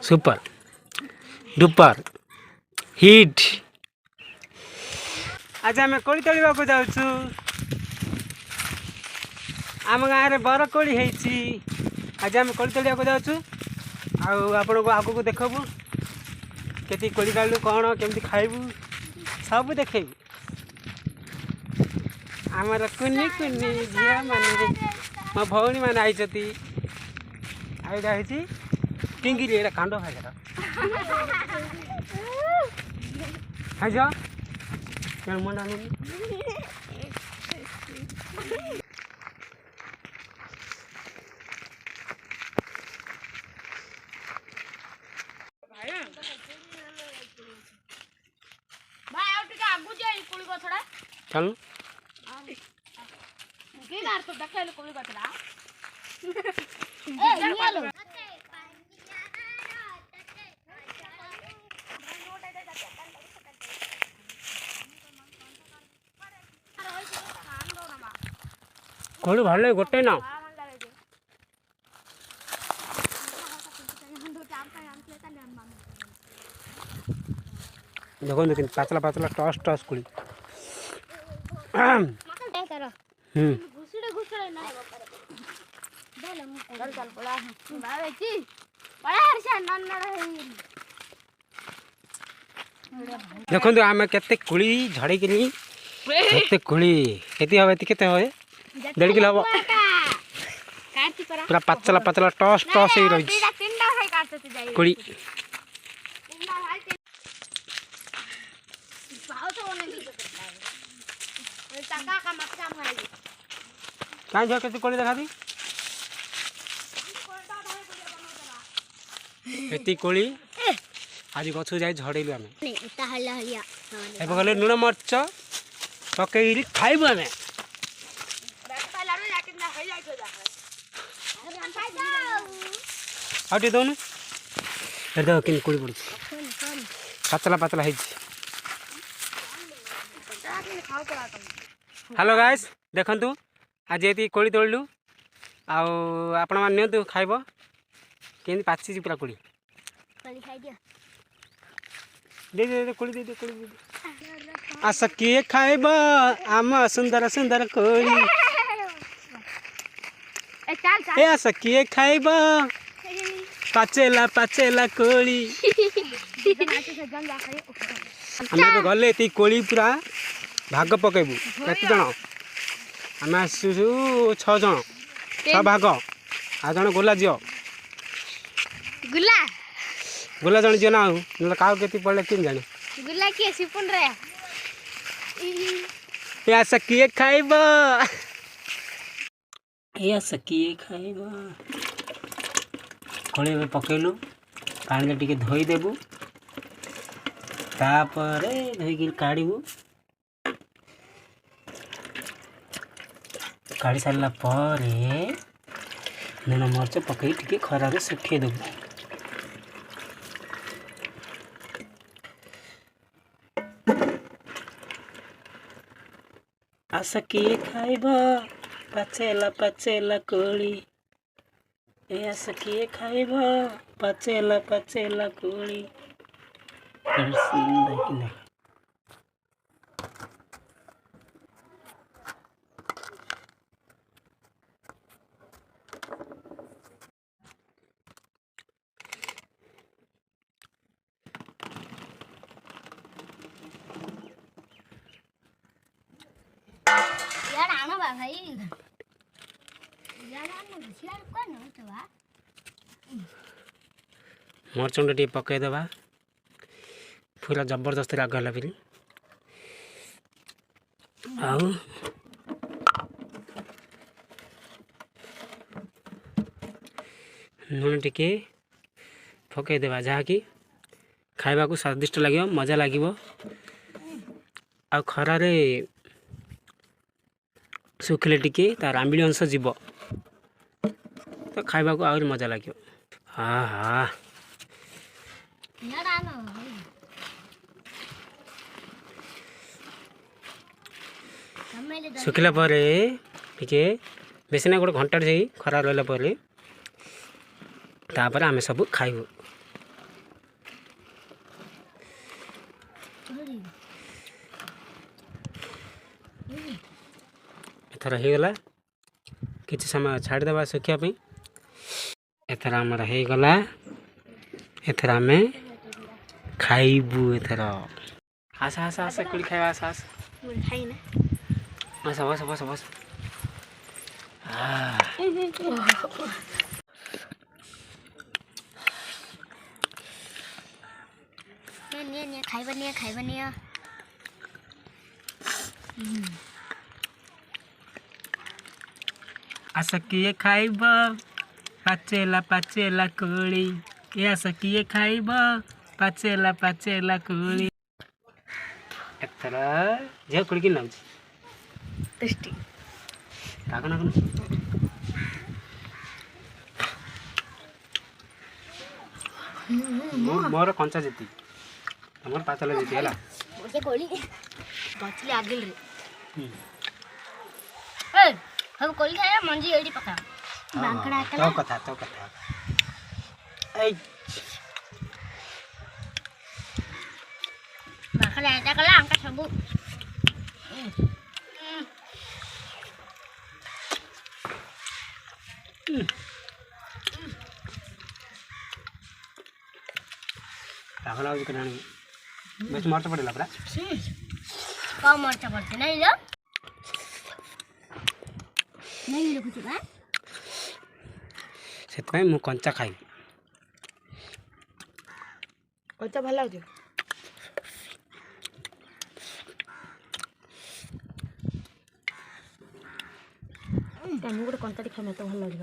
Super duper hit. आज आम कोड़ी तोड़ा को जाऊँ। आम गाँव में बर कोड़ी होती। आज आम कोड़ी तोड़ा को जाऊँ। आपण को आगू को देखबू केती कोड़ी कालू कौन केमती खाइबू सब देखेबू। आमर कुनी कुनी झिया माने मो भौणी मैंने आई टिंगिरी एटा कांड खाई खाई मुंडा चल कोड़ी भले गोटे ना देखो लेकिन पातला पातला टस टस कुड़ी देखो आम केते कुड़ी झड़ी केते कुड़ी केती हवे केते हवे 1.5 किलो हव पूरा पतला पतला टस टस ही रही कुड़ी कहीं झ के कोड़ी देखा दी एती कोड़ी आज गछ जाई झड़ेलु आम गले लुण मर्च पकई खाइबु आम आउटे दौनु देख कि कोड़ी पड़ी पतला पतला है। हेलो गाइस देखंतु आज ये कोड़ी तोड़लु आपण मान नियंतु खाइब केमती पाची पूरा कोड़ी दे दे दे कोड़ी दे दे कोड़ी दे आस किए खाइब आम सुंदर सुंदर कोड़ी ए आस किए खाइब पाचेला पाचेला कोड़ी आम गले ये कोड़ी पूरा भाग पकेबू केत जन आम आसु 6 जन 6 भाग आ जन गोला झील गुला गोला जन झील ना ना क्या केती पड़े कि जाने गुला किए सिपुन रे या सकिए खाइब या सकिए खाइब कोड़ी में पकेलु पानी टिके धोई देबू तापरे धोई काढ़ू काढ़ी सारा पर लुण मर्च पकई टिके खरा रे सुखे देबू आस किए खाइब पाचेला पाचेला कोड़ी ए आस किए खाइब पाचेला पाचेला कोड़ी यार आना बा भाई यार आना सियार कोन होतो बा मरचुंड टे पकई देबा पूरा जबरदस्त राग है फिर आउ लुण टिके पकई देबा जहाँकि खाइबा को स्वादिष्ट लगे मजा लगे आ खरारे सुखिले टिके तार आंबिल अंश जीव तो खाइबा को आहुरी मजा लगे। हाँ हाँ सुखिला पर टिके बेसी ना गोटे घंटा जाई खरा रहला परे तापर आमे सब खाइबू। एथर हो गला किसी समय छाड़देवा सुखापी। एथर आमर हो गला एथर आमे खाइबू। एथर आस आस आस कोड़ी खाइबा आस आस खाई ना बस बस बस बस निया खाइबा निया आस किए खाइब पाचेला पाचेला कोड़ी ये आस किए खाइब पाचेला पाचेला कोड़ी। एथर झे कोड़ी कि नाउची टेस्टी काकन काकन मोर कंचा जीती तमर पाचेला जीती है मुझे कोली बचले आगिल रे हम कोली खाया मंजी एडी पका बांकड़ा तो कथा ए बांकड़ा ऐसा कला अंका सबू काकन आउची कनानी बेस मरच पड़ेला परा कम मरचा पड़ते नहीं लो नहीं लो कुछ का से मु कंचा खाइ कंचा भल लाଗୁଛି ମୁଁ ଗୋଟେ କଞ୍ଚାଟି ଖାଇ ମତେ ଭଲ ଲାଗିବ।